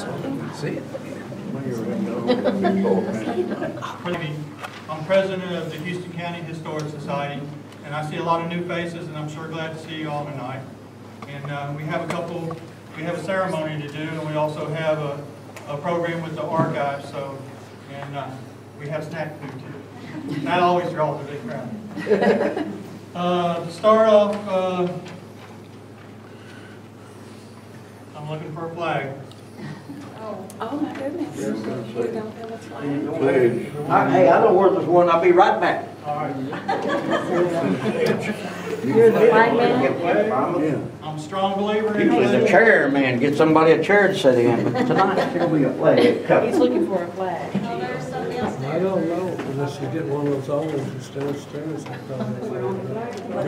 See it. I'm president of the Houston County Historic Society, and I see a lot of new faces, and I'm sure glad to see you all tonight. And we have a ceremony to do, and we also have a program with the archives, and we have snack food too. That always draws a big crowd. To start off, I'm looking for a flag. Oh my goodness. We don't have a flag. Hey, I know where there's one. I'll be right back. All right. You're the flag man? Yeah. I'm a strong believer in Usually the chair, man, get somebody a chair to sit in, but tonight there'll be a flag. He's looking for a flag. I don't know, unless you get one of those old ones that's downstairs. You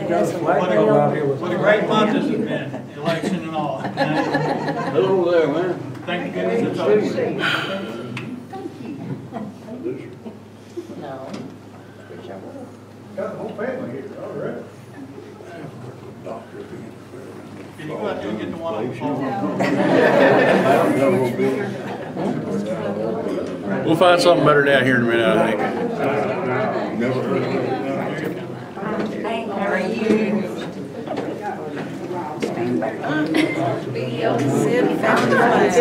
got a flag out here with. What a great month this has been, election and all. Hello there, man. Thank goodness it's over. No. Got the whole family here, all right. Can you go out there and get the one on the phone? We'll find something better down here in a minute, I think. Hey, how are you? Sid found the flag.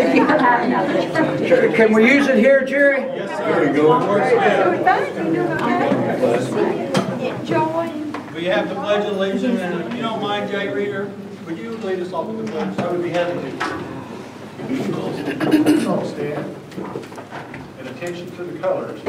Can we use it here, Jerry? Yes, sir. There you go. We have the Pledge of Allegiance, and if you don't mind, Jay Reader, would you lead us off with the pledge? I would be happy to. All stand. And attention to the colors.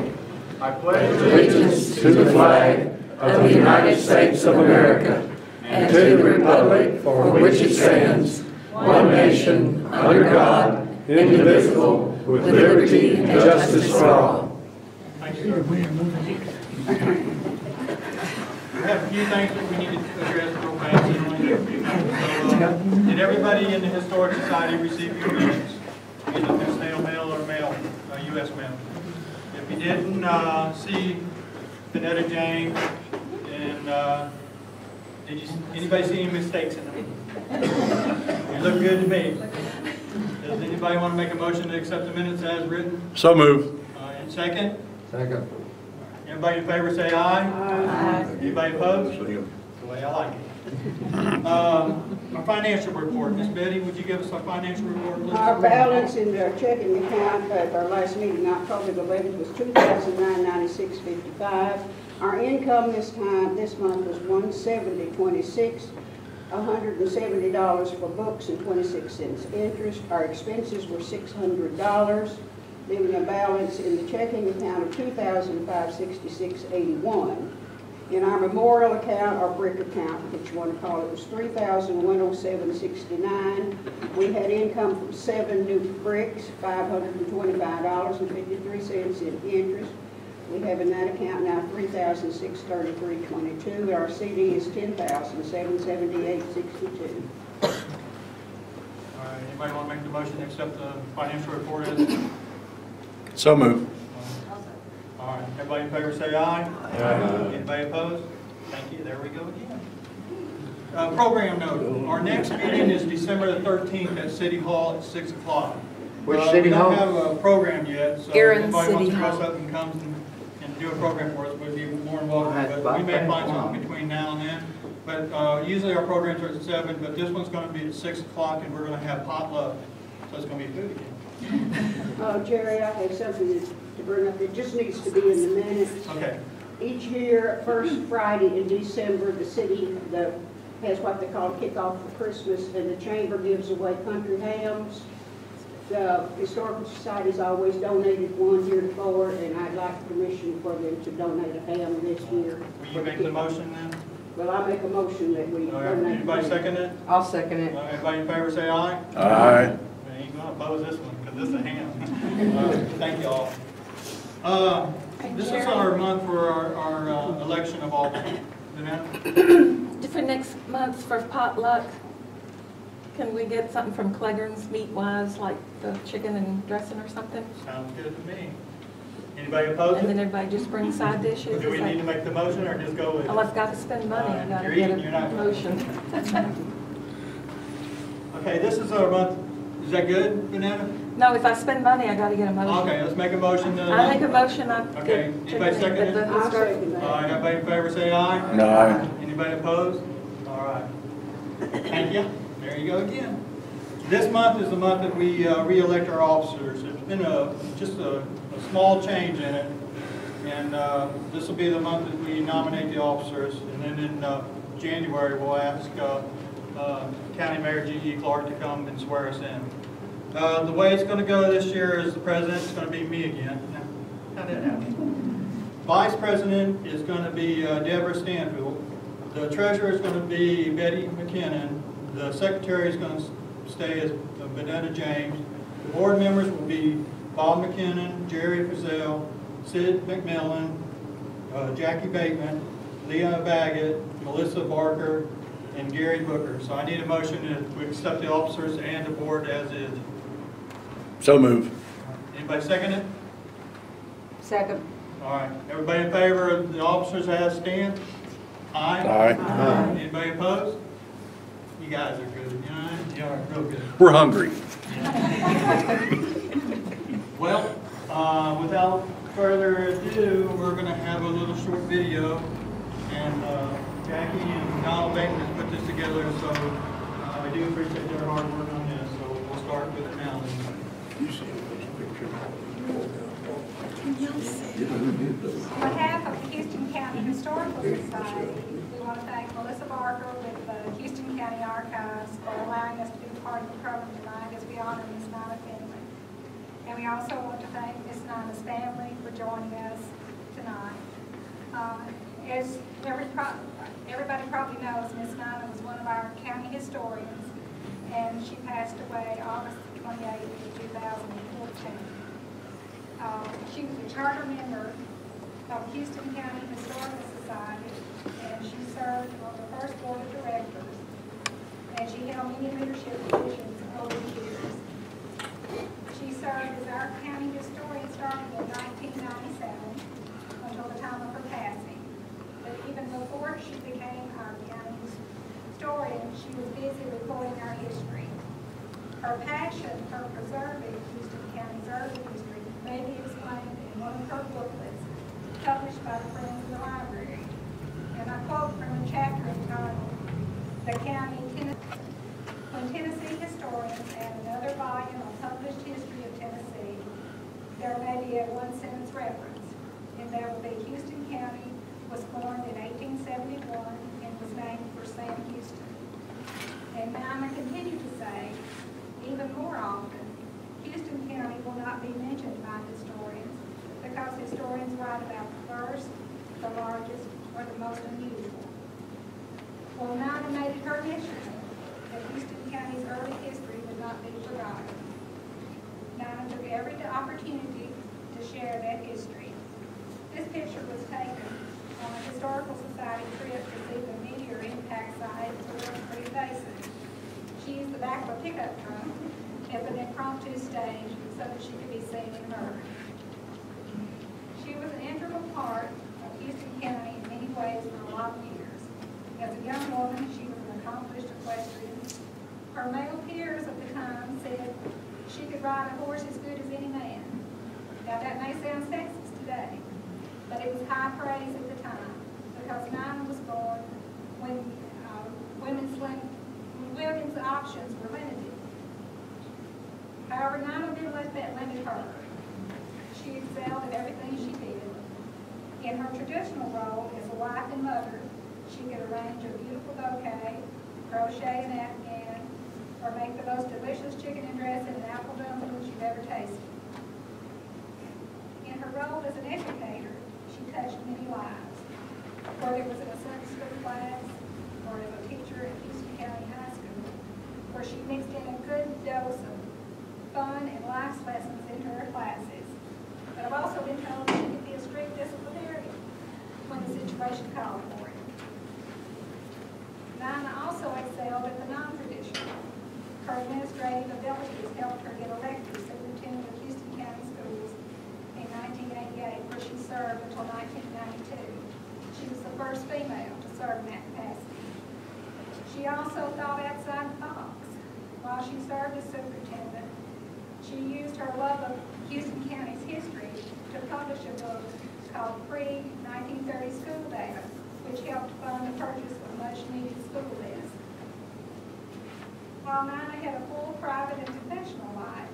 I pledge allegiance to the flag of the United States of America and to the republic for which it stands, one nation, under God, indivisible, with liberty and justice for all. Thank you, sir. We have a few things that we need to address real fast. Did everybody in the Historic Society receive your minutes? Either snail mail or mail, U.S. mail? If you didn't see Vanetta James, and did anybody see any mistakes in them? You look good to me. Does anybody want to make a motion to accept the minutes as written? So move. And second? Second. Everybody in favor say aye. Aye. Anybody opposed? The way I like it. Our financial report. Miss Betty, would you give us our financial report, please? Our balance in our checking account at our last meeting, October the 11th, was $2,996.55. Our income this month was $170.26, $170 for books and 26 cents interest. Our expenses were $600, leaving a balance in the checking account of $2,566.81. In our memorial account, our brick account, which you want to call it, was $3,107.69. We had income from 7 new bricks, $525.53 in interest. We have in that account now $3,633.22. Our CD is $10,778.62. All right, anybody want to make the motion to accept the financial report as? So move. All right, everybody in favor say aye. Aye. Anybody opposed? Thank you, there we go again. Program note, our next meeting is December the 13th at City Hall at 6 o'clock. Which City Hall? We don't have a program yet, so if Aaron anybody wants to City dress Hall. up and come and do a program for us, we'd be more than welcome. But we may find something between now and then. But usually our programs are at 7, but this one's going to be at 6 o'clock, and we're going to have potluck, so it's going to be food again. Jerry, I have something to bring up. It just needs to be in the minutes. Okay. Each year, first Friday in December, the city has what they call kickoff for Christmas, and the chamber gives away country hams. The Historical Society's always donated one heretofore, and I'd like permission for them to donate a ham this year. Will you make the motion then? Well, I make a motion that we All right. donate. Anybody second it? I'll second it. Everybody in favor say aye. Aye. You ain't gonna oppose this one, because this is a ham. Thank you all. This is our month for our election of officers. For next month for potluck, can we get something from Clegger's Meat-wise, like the chicken and dressing or something? Sounds good to me. Anybody opposed And then it? everybody just bring side dishes? Do we need to make the motion or just go with it? Oh, I've got to spend money, I've got to You're get eating, you're a not- motion. Okay, this is our month. Is that good, Banana? No, if I spend money, I gotta get a motion. Okay, let's make a motion. I make a motion, I Okay, anybody second it? I'll second All that. right, everybody in favor say aye. No. Anybody opposed? All right. Thank you. There you go again. This month is the month that we re-elect our officers. There's been just a small change in it. And this will be the month that we nominate the officers. And then in January, we'll ask County Mayor G.E. Clark to come and swear us in. The way it's going to go this year is the president's going to be me again. How did that happen? Vice president is going to be Deborah Stanfield. The treasurer is going to be Betty McKinnon. The secretary is going to stay as Benetta James. The board members will be Bob McKinnon, Jerry Frizzell, Sid McMillan, Jackie Bateman, Leah Baggett, Melissa Barker, and Gary Booker. So I need a motion to accept the officers and the board as is. So move. Anybody second it? Second. All right. Everybody in favor of the officers as stand? Aye. Aye. Anybody opposed? You guys are good. You know, you are real good. We're hungry. Well, without further ado, we're going to have a little short video, and Jackie and Donald Bateman has put this together, so I do appreciate their hard work on this, so we'll start with it now. On behalf of the Houston County Historical Society, we want to thank Melissa Barker with the Houston County Archives for allowing us to be part of the program tonight as we honor Miss Nina Finley. And we also want to thank Miss Nina's family for joining us tonight. As everybody probably knows, Miss Nina was one of our county historians, and she passed away August 28, 2014. She was a charter member of Houston County Historical Society, and she served on the first board of directors, and she held many leadership positions over the years. She served as our county historian starting in 1997 until the time of her passing. But even before she became our county historian, she was busy recording our history. Her passion for preserving Houston County's early history may be explained in one of her booklets published by the Friends of the Library. And I quote from a chapter entitled, "The County Tennessee." When Tennessee historians add another volume of published history of Tennessee, there may be a one-sentence reference, and there will be Houston County was formed in 1871 and was named for Sam Houston. And Nina continued to say, even more often, Houston County will not be mentioned by historians because historians write about the first, the largest, or the most unusual. Well, Nina made it her mission that Houston County's early history would not be forgotten. Nina took every opportunity to share that history. This picture was taken on a Historical Society trip to see the meteor impact site of the Little Creek Basin. She used the back of a pickup truck as an impromptu stage so that she could be seen and heard. She was an integral part of Houston County in many ways for a lot of years. As a young woman, she was an accomplished equestrian. Her male peers at the time said she could ride a horse as good as any man. Now that may sound sexist today, but it was high praise at the time because Nina was born when women's options were limited. However, Nina didn't let that limit her. She excelled at everything she did. In her traditional role as a wife and mother, she could arrange a beautiful bouquet, crochet an afghan, or make the most delicious chicken and dressing and apple dumplings you've ever tasted. In her role as an educator, she touched many lives, whether it was in a Sunday school class or as a teacher at Houston County High School, where she mixed in a good dose of fun and life lessons into her classes. But I've also been told that she could be a strict disciplinarian when the situation called for it. Nina also excelled at the non-traditional. Her administrative abilities helped her get elected superintendent of Houston County Schools in 1988, where she served until 1992. She was the first female to serve in that capacity. She also thought outside the box. While she served as superintendent, she used used her love of Houston County's history to publish a book called Pre-1930 School Data, which helped fund the purchase of much-needed school desks. While Nina had a full private and professional life,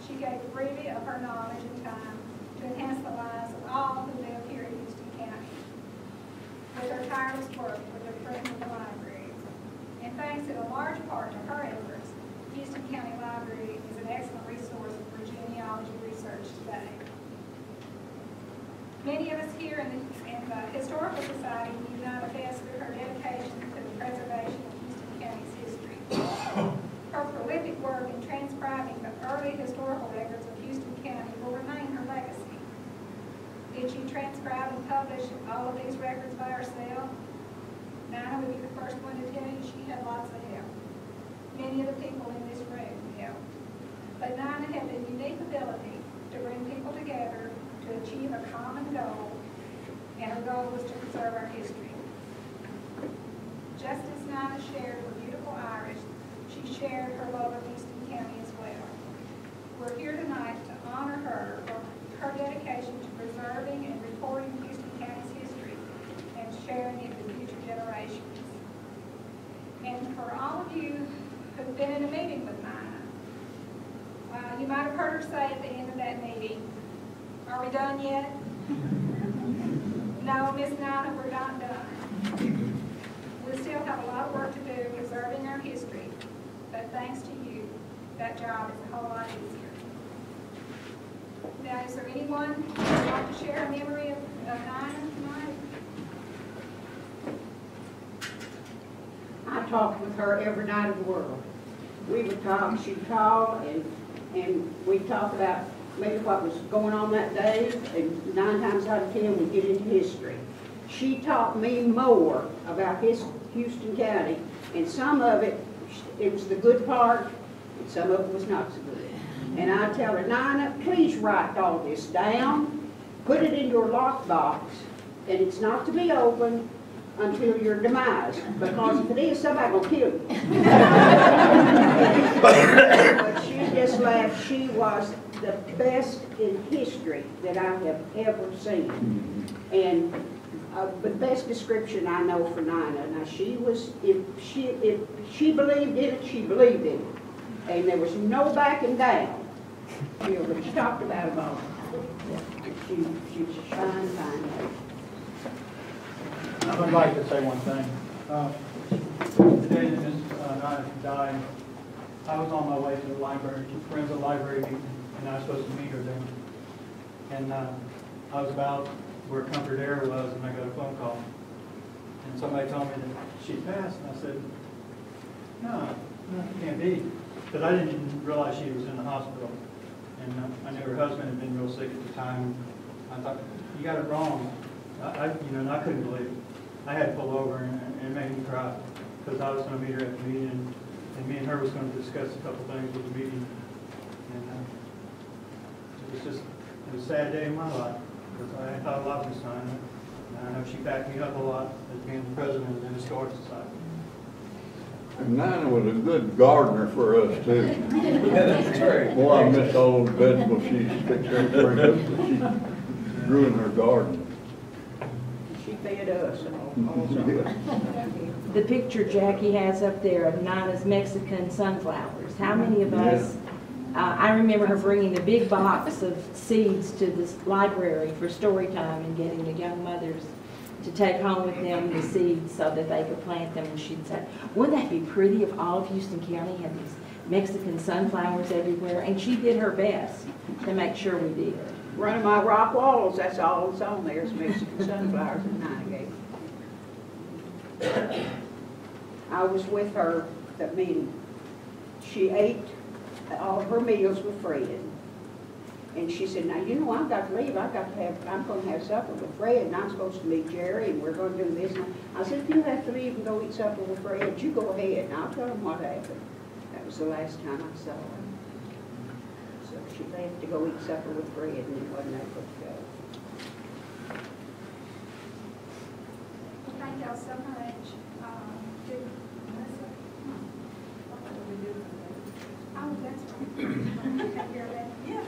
she gave freely of her knowledge and time to enhance the lives of all who live here in Houston County. With her tireless work with her friends in the library, and thanks in a large part to her efforts, Houston County Library is an excellent resource for genealogy research today. Many of us here in the Historical Society knew Nina best through her dedication to the preservation of Houston County's history. Her prolific work in transcribing the early historical records of Houston County will remain her legacy. Did she transcribe and publish all of these records by herself? Nina would be the first one to tell you she had lots of help. Many of the people in this room helped. But Nina had the unique ability to bring people together to achieve a common goal, and her goal was to preserve our history. Just as Nina shared her beautiful Irish, she shared her love of Houston County as well. We're here tonight to honor her for her dedication to preserving and reporting Houston County's history and sharing it with future generations. And for all of you who've been in a meeting with Nina, you might have heard her say at the end of that meeting, "Are we done yet?" No, Miss Nina, we're not done. We still have a lot of work to do preserving our history, but thanks to you, that job is a whole lot easier. Now, is there anyone who would like to share a memory of Nina tonight? I talked with her every night of the world. We would talk, she'd call, and we'd talk about maybe what was going on that day, and 9 times out of 10 we'd get into history. She taught me more about Houston County, and some of it was the good part, and some of it was not so good. And I tell her, Nina, please write all this down, put it in your lockbox, and it's not to be opened until your demise, because if it is, somebody will kill you. But she just laughed. She was the best in history that I have ever seen. And the best description I know for Nina. Now she was, if she believed in it, she believed in it. And there was no backing down. But she talked about it all. She was a fine lady. I would like to say one thing. The day that Miss Nina died, I was on my way to the library, friends at the library meeting, and I was supposed to meet her there. And I was about where Comfort Air was, and I got a phone call. And somebody told me that she passed, and I said, no, it can't be. Because I didn't even realize she was in the hospital. And I knew her husband had been real sick at the time. I thought, you got it wrong. I couldn't believe it. I had to pull over, and it made me cry, because I was going to meet her at the meeting, and me and her was going to discuss a couple things with the meeting. And it was a sad day in my life, because I thought a lot of Miss Nina, and I know she backed me up a lot as being the president of the Historical Society. And Nina was a good gardener for us too. Yeah, that's true. Boy, I miss all the vegetables she fixed her bring up that she grew in her garden. She fed us also. The picture Jackie has up there of Nina's Mexican sunflowers. How many of us, I remember her bringing a big box of seeds to this library for story time and getting the young mothers to take home with them the seeds so that they could plant them. And she'd say, wouldn't that be pretty if all of Houston County had these Mexican sunflowers everywhere? And she did her best to make sure we did. Running my rock walls, that's all that's on there is Mexican sunflowers and Nina gave. I was with her at that meeting. She ate all of her meals with Fred. And she said, now, you know, I've got to leave. I'm going to have supper with Fred, and I'm supposed to meet Jerry, and we're going to do this. And I said, if you have to leave and go eat supper with Fred, you go ahead, and I'll tell him what happened. That was the last time I saw her. So she left to go eat supper with Fred, and then wasn't able to go. Well, thank y'all so much. Oh, that's right. Take care of that. Yeah.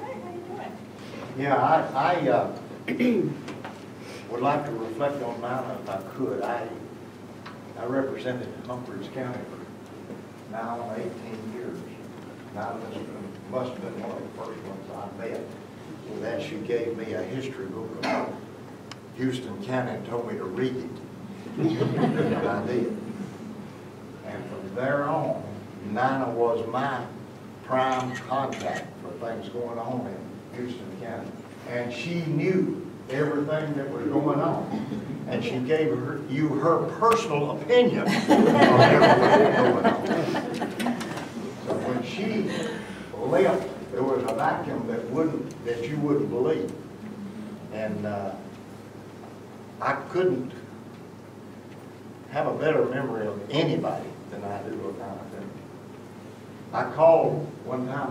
Yeah, I would like to reflect on Nina if I could. I represented Humphreys County for now on 18 years. Now, this must have been one of the first ones I met. With that, she gave me a history book about Houston County and told me to read it. And I did. And from there on, Nina was my prime contact for things going on in Houston County. And she knew everything that was going on. And she gave you her personal opinion on everything going on. So when she left, there was a vacuum that you wouldn't believe. And I couldn't have a better memory of anybody than I do of Nina Finley. I called one time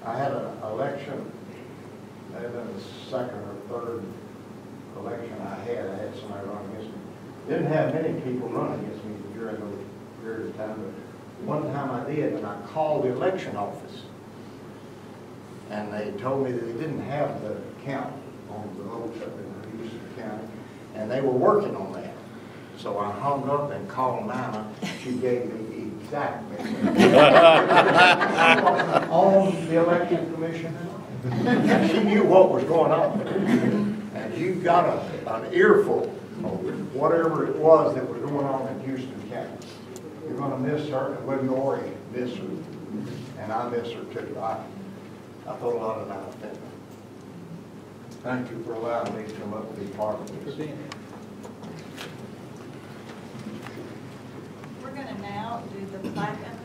I had an election, maybe the second or third election I had somebody run against me. Didn't have many people run against me during the period of time, but one time I did, and I called the election office. And they told me that they didn't have the count on the votes up in Houston County, and they were working on that. So I hung up and called Nina. She gave me exact measurements on the election commission. She knew what was going on. And you got an earful of whatever it was that was going on in Houston County. You're going to miss her, and we'll already miss her. And I miss her too. I thought a lot of Nina Finley. Thank you for allowing me to come up and be part of this. We're going to now do the plaque unveiling.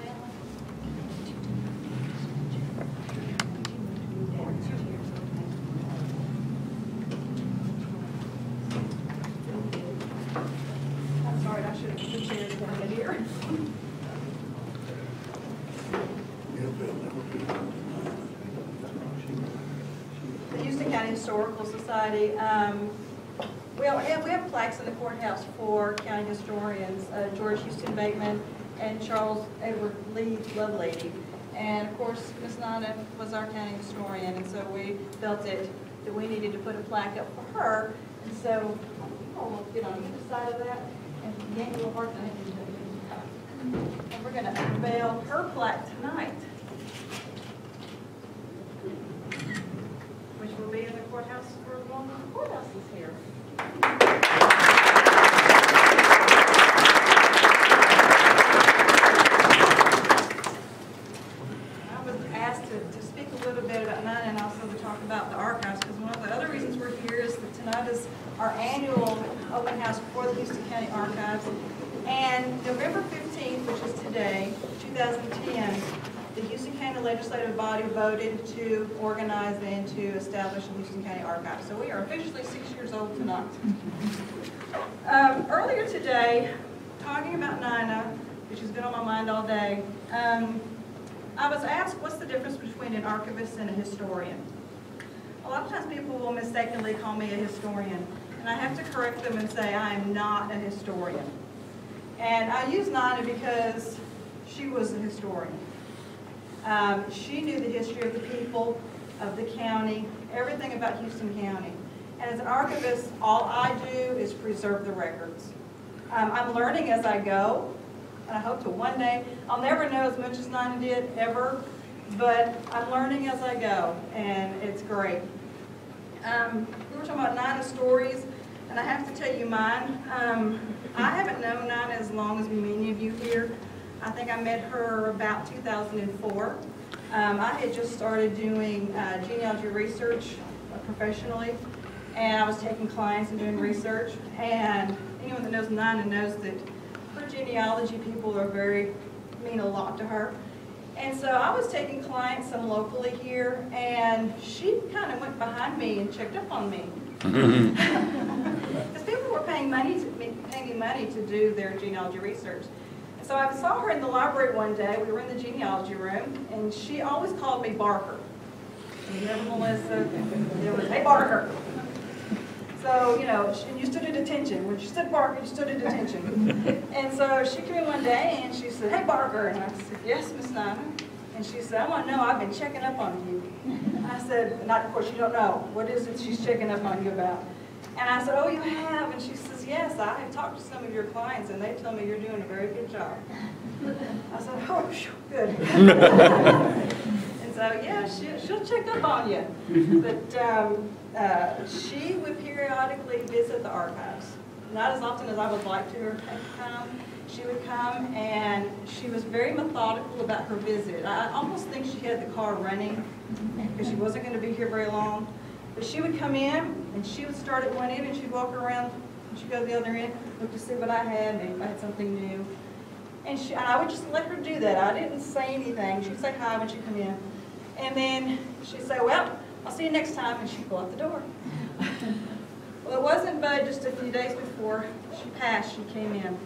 I'm sorry, I should have put the chairs down in here. The Houston County Historical Society, we have plaques in the courthouse for county historians, George Houston Bateman and Charles Edward Lee Lovelady. And of course, Miss Nina was our county historian, and so we felt that we needed to put a plaque up for her. And so we'll get on either side of that, and yank a little hard. And we're going to unveil her plaque tonight, which will be in the courthouse for as long as the courthouse is here. I was asked to speak a little bit about Nina and also to talk about the archives, because one of the other reasons we're here is that tonight is our annual open house for the Houston County Archives. And November 15th, which is today, 2010, the Houston County Legislative Body voted to organize and to establish the Houston County Archives. So we are officially 6 years old tonight. Earlier today, talking about Nina, which has been on my mind all day, I was asked what's the difference between an archivist and a historian. A lot of times people will mistakenly call me a historian, and I have to correct them and say I am not a historian. And I use Nina because she was a historian. She knew the history of the people, of the county, everything about Houston County. And as an archivist, all I do is preserve the records. I'm learning as I go, and I hope to one day, I'll never know as much as Nina did, ever, but I'm learning as I go, and it's great. We were talking about Nina stories, and I have to tell you mine. I haven't known Nina as long as many of you here. I think I met her about 2004. I had just started doing genealogy research professionally, and I was taking clients and doing research. And anyone that knows Nina knows that her genealogy people mean a lot to her. And so I was taking clients, some locally here, and she kind of went behind me and checked up on me. Because people were paying me money to do their genealogy research. And so I saw her in the library one day. We were in the genealogy room, and she always called me Barker. And never Melissa. It was, hey, Barker. So, you know, you stood at attention. When she said Barker, you stood at attention. And so she came in one day, and she said, hey, Barker. And I said, yes, Miss Nina. And she said, I want to know, I've been checking up on you. I said, and of course you don't know, what is it she's checking up on you about? And I said, oh, you have? And she says, yes, I have talked to some of your clients and they tell me you're doing a very good job. I said, oh, good. And so, yeah, she'll check up on you. But she would periodically visit the archives. Not as often as I would like to her to come. She would come and she was very methodical about her visit. I almost think she had the car running because she wasn't going to be here very long. But she would come in and she would start at one end and she'd walk around and she'd go to the other end, look to see what I had, maybe if I had something new. And I would just let her do that. I didn't say anything. She'd say hi when she'd come in. And then she'd say, well, I'll see you next time, and she'd go out the door. Well, it wasn't but just a few days before she passed, she came in.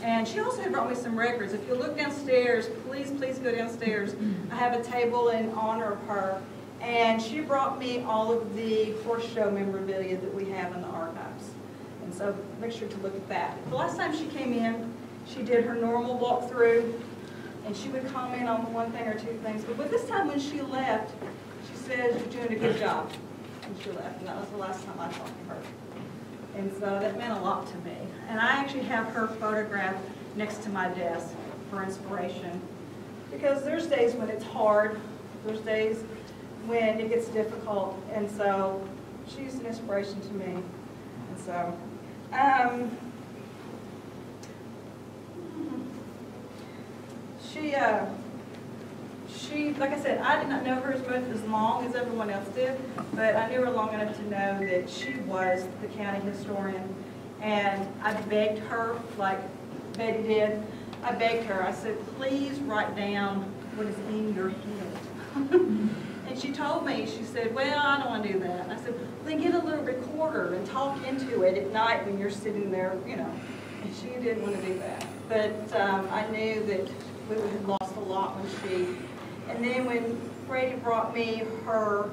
And she also had brought me some records. If you look downstairs, please go downstairs. I have a table in honor of her. And she brought me all of the horse show memorabilia that we have in the archives. And so make sure to look at that. The last time she came in, she did her normal walkthrough, and she would comment on one thing or two things. But this time when she left, she said, you're doing a good job. And she left, and that was the last time I talked to her. And so that meant a lot to me. And I actually have her photograph next to my desk for inspiration. Because there's days when it's hard. There's days when it gets difficult. And so she's an inspiration to me. And so, she, like I said, I did not know her as long as everyone else did, but I knew her long enough to know that she was the county historian. And I begged her, like Betty did, I begged her, I said, please write down what is in your head. And she told me, she said, well, I don't want to do that. And I said, then get a little recorder and talk into it at night when you're sitting there, you know. And she didn't want to do that. But I knew that we would have lost a lot when she, and then when Freddie brought me her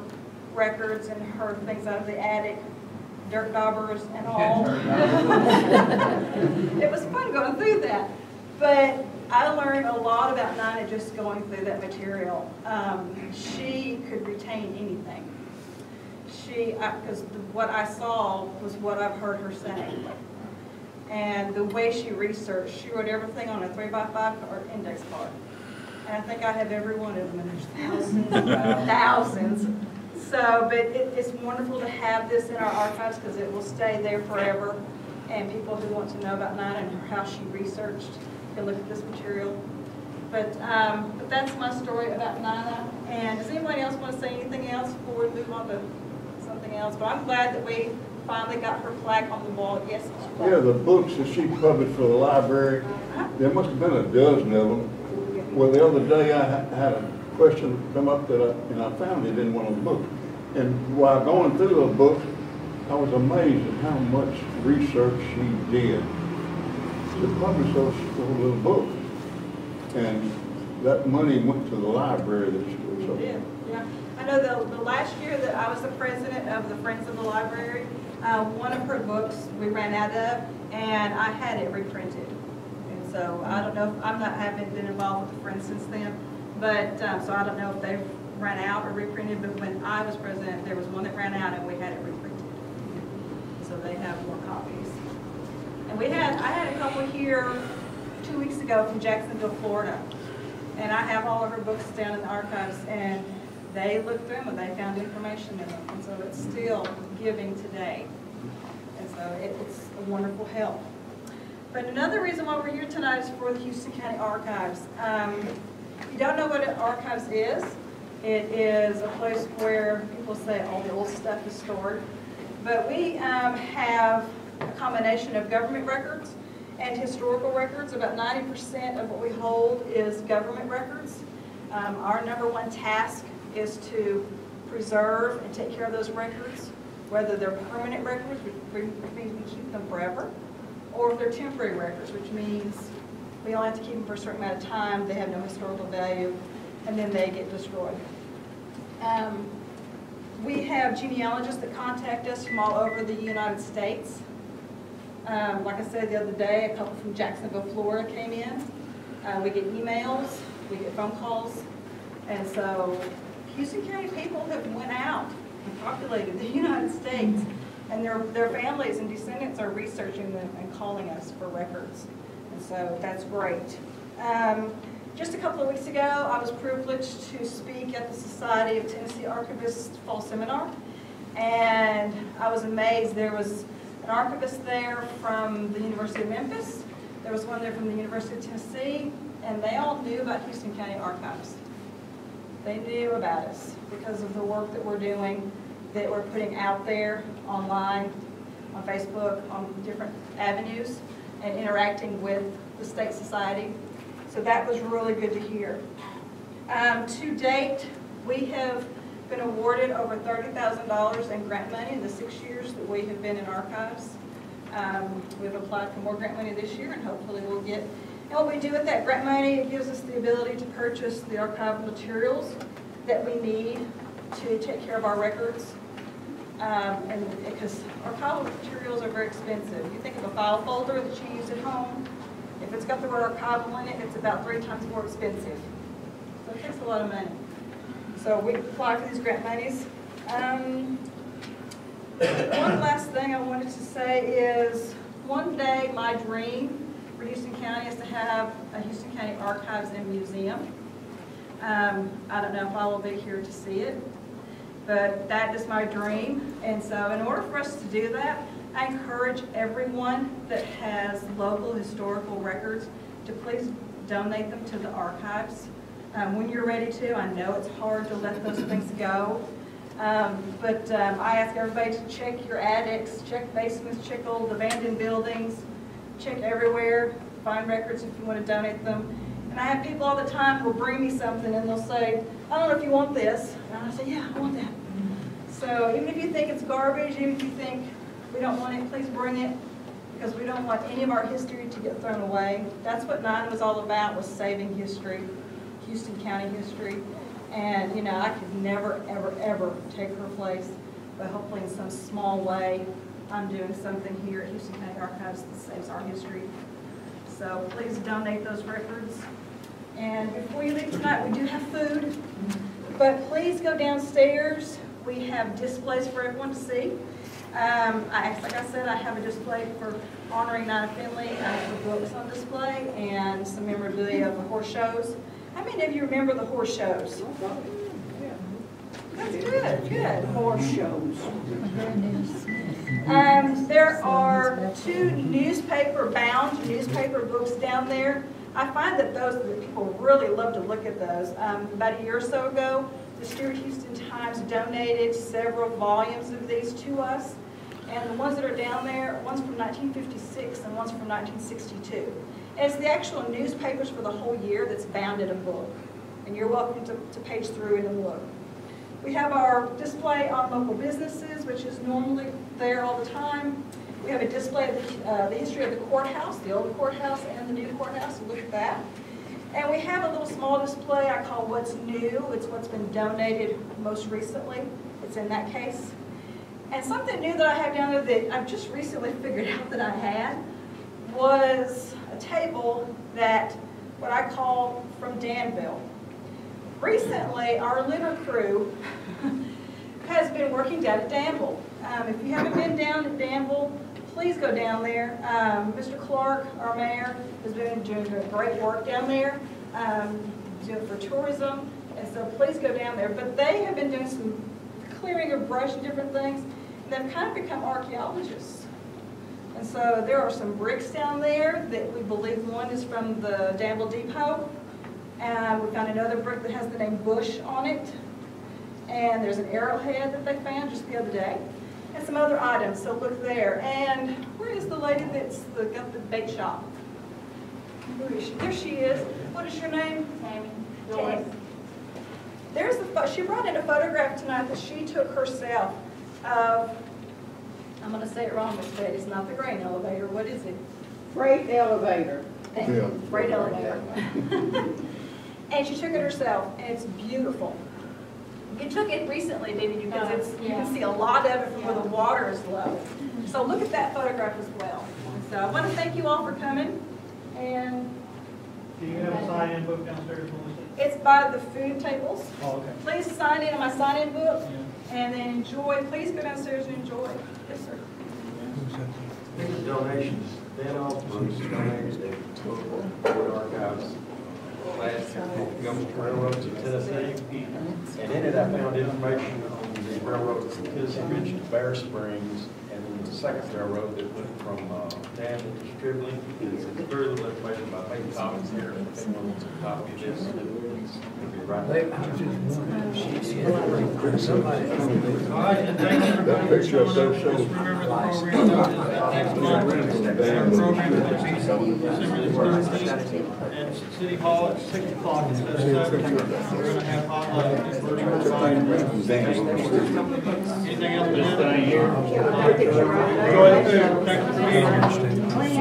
records and her things out of the attic, dirt daubers and all, it was fun going through that. But I learned a lot about Nina just going through that material. She could retain anything. Because what I saw was what I've heard her say. And the way she researched, she wrote everything on a 3x5 or index card. And I think I have every one of them, and there's thousands. So, but it's wonderful to have this in our archives because it will stay there forever. And people who want to know about Nina and how she researched can look at this material. But that's my story about Nina. And does anybody else want to say anything else before we move on to something else? But I'm glad that we finally got her plaque on the wall. Yes, yeah, the books that she published for the library, there must have been a dozen of them. Well, the other day I had a question come up that I found it in one of the books. And while going through those books, I was amazed at how much research she did to publish those little books. And that money went to the library this year. So. Yeah. I know the last year that I was the president of the Friends of the Library, one of her books we ran out of, and I had it reprinted. And so I don't know, haven't been involved with the Friends since then, but so I don't know if they've ran out or reprinted, but when I was president, there was one that ran out and we had it reprinted. So they have more copies. And I had a couple here 2 weeks ago from Jacksonville, Florida. And I have all of her books down in the archives, and they looked through them and they found information in them. And so it's still giving today. And so it's a wonderful help. But another reason why we're here tonight is for the Houston County Archives. If you don't know what an archives is, it is a place where people say all the old stuff is stored. But we have a combination of government records and historical records. About 90% of what we hold is government records. Our number one task is to preserve and take care of those records, whether they're permanent records, which means we keep them forever, or if they're temporary records, which means we only have to keep them for a certain amount of time, they have no historical value, and then they get destroyed. We have genealogists that contact us from all over the United States. Like I said the other day, a couple from Jacksonville, Florida came in. We get emails, we get phone calls, and so Houston County people have went out and populated the United States, and their families and descendants are researching them and calling us for records. And so that's great. Just a couple of weeks ago, I was privileged to speak at the Society of Tennessee Archivists Fall Seminar, and I was amazed. There was an archivist there from the University of Memphis, there was one there from the University of Tennessee, and they all knew about Houston County Archives. They knew about us because of the work that we're doing, that we're putting out there online, on Facebook, on different avenues, and interacting with the State Society. So that was really good to hear. To date, we have been awarded over $30,000 in grant money in the 6 years that we have been in archives. We've applied for more grant money this year, and hopefully we'll get. And what we do with that grant money, it gives us the ability to purchase the archival materials that we need to take care of our records. And because archival materials are very expensive. You think of a file folder that you use at home, if it's got the word archival in it, it's about 3 times more expensive. So it takes a lot of money. So we apply for these grant monies. One last thing I wanted to say is, one day my dream for Houston County is to have a Houston County Archives and Museum. I don't know if I will be here to see it, but that is my dream. And so in order for us to do that, I encourage everyone that has local historical records to please donate them to the archives. When you're ready to, I know it's hard to let those things go. But I ask everybody to check your attics, check basements, check old abandoned buildings, check everywhere, find records if you want to donate them. And I have people all the time who will bring me something and they'll say, I don't know if you want this. And I say, yeah, I want that. So even if you think it's garbage, even if you think we don't want it, please bring it, because we don't want any of our history to get thrown away. That's what 9 was all about, was saving history, Houston County history. And, you know, I could never, ever, ever take her place, but hopefully in some small way, I'm doing something here at Houston County Archives that saves our history. So please donate those records. And before you leave tonight, we do have food, but please go downstairs. We have displays for everyone to see. Like I said, I have a display for honoring Nina Finley. I have the books on display and some memorabilia of the horse shows. How many of you remember the horse shows? That's good, good. Horse shows. There are 2 newspaper-bound newspaper books down there. I find that that people really love to look at those. About a year or so ago, the Stewart Houston Times donated several volumes of these to us. And the ones that are down there, one's from 1956 and one's from 1962. And it's the actual newspapers for the whole year that's bound in a book. And you're welcome to page through it and look. We have our display on local businesses, which is normally there all the time. We have a display of the history of the courthouse, the old courthouse and the new courthouse. Look at that. And we have a little small display I call What's New. It's what's been donated most recently. It's in that case. And something new that I have down there that I've just recently figured out that I had was a table that, what I call from Danville. Recently, our litter crew has been working down at Danville. If you haven't been down at Danville, please go down there. Mr. Clark, our mayor, has been doing great work down there, doing it for tourism, and so please go down there. But they have been doing some clearing of brush and different things, and they've kind of become archaeologists. And so there are some bricks down there that we believe one is from the Danville Depot. We found another brick that has the name Bush on it. And there's an arrowhead that they found just the other day. And some other items, so look there. And where is the lady that's got the bait shop? Where is she? There she is. What is your name? Tammy. Tammy. There's she brought in a photograph tonight that she took herself of, I'm going to say it wrong, Miss Betty, it's not the grain elevator. What is it? Freight elevator. Yeah. Freight elevator. And she took it herself, and it's beautiful. You took it recently, didn't you? Because you can see a lot of it from where the water is low. So look at that photograph as well. So I want to thank you all for coming. And do you have a sign-in book downstairs, Melissa? It's by the food tables. Oh, okay. Please sign in my sign-in book, and then enjoy. Please go downstairs and enjoy. Yes, sir. The donations, then also donated to Ford Archives last Montgomery Railroad to Tennessee. And in it, I found information on the railroad from Tennessee Ridge to Bear Springs, and then the second railroad that went from Danville to Stribling. There's very little information about making copies here. If anyone wants a copy of this, it'll be right They, there. I was just wondering, somebody told me. All right, and thank you. That picture up there Just shows. remember the program next month. Our program is going to be December the 13th, and City Hall at 6 o'clock instead of 7. We're going to have hot dogs. Anything else? Enjoy the food. Thank you for being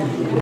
here.